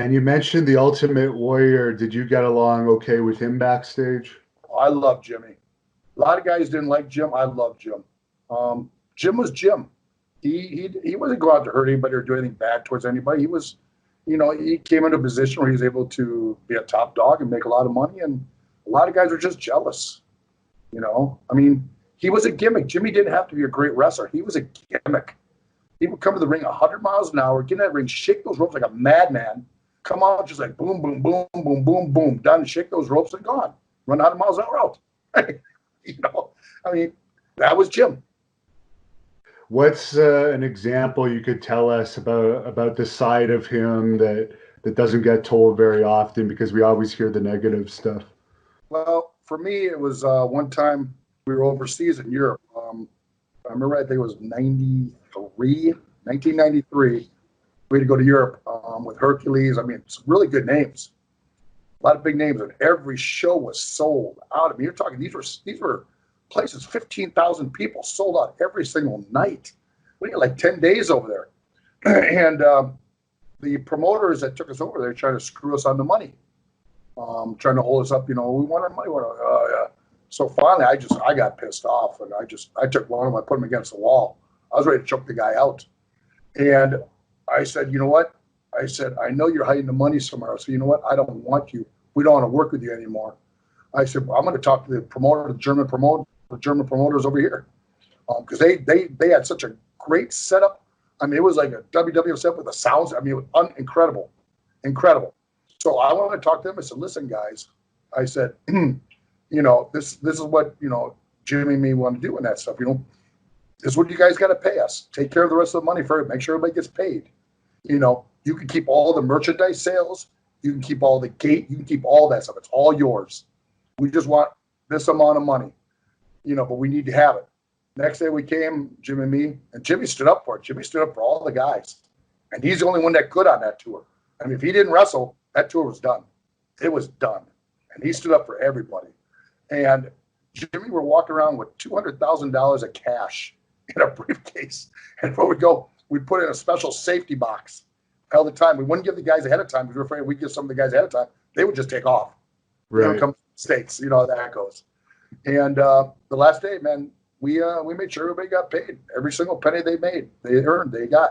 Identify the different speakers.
Speaker 1: And you mentioned the Ultimate Warrior. Did you get along okay with him backstage?
Speaker 2: I love Jimmy. A lot of guys didn't like Jim. I love Jim. Jim was Jim. He wasn't going out to hurt anybody or do anything bad towards anybody. He was, he came into a position where he was able to be a top dog and make a lot of money. And a lot of guys are just jealous. I mean, he was a gimmick. Jimmy didn't have to be a great wrestler. He was a gimmick. He would come to the ring 100 miles an hour, get in that ring, shake those ropes like a madman, come out just like boom, boom, boom, boom, boom, boom, done, shake those ropes and gone. Run 100 miles an hour out. I mean, that was Jim.
Speaker 1: What's an example you could tell us about the side of him that doesn't get told very often because we always hear the negative stuff?
Speaker 2: Well, for me, it was one time we were overseas in Europe. I remember, I think it was 1993. We had to go to Europe with Hercules. I mean, some really good names, a lot of big names, and every show was sold out. I mean, you're talking these were places, 15,000 people sold out every single night. We had like 10 days over there, and the promoters that took us over there trying to screw us on the money, trying to hold us up. We want our money. Yeah. So finally, I got pissed off, and I took one of them, I put him against the wall. I was ready to choke the guy out, and I said, you know what? I said, I know you're hiding the money somewhere. So you know what? I don't want you. We don't want to work with you anymore. I said, well, I'm going to talk to the promoter, the German promoters over here, because they had such a great setup. I mean, it was like a WWF setup with the sounds. I mean, it was incredible. So I wanted to talk to them. I said, listen, guys. I said, this is what Jimmy and me want to do and that stuff. This is what you guys got to pay us. Take care of the rest of the money for it. Make sure everybody gets paid. You can keep all the merchandise sales. You can keep all the gate. You can keep all that stuff. It's all yours. We just want this amount of money, but we need to have it. Next day we came, Jimmy and me, and Jimmy stood up for it. Jimmy stood up for all the guys. And he's the only one that could on that tour. I mean, if he didn't wrestle, that tour was done. It was done. And he stood up for everybody. And Jimmy were walking around with $200,000 of cash in a briefcase. And before we go, we put in a special safety box. All the time. We wouldn't give the guys ahead of time because we were afraid we'd give some of the guys ahead of time. They would just take off.
Speaker 1: Right.
Speaker 2: Come to the States. You know how that goes. And the last day, man, we made sure everybody got paid. Every single penny they made, they earned, they got.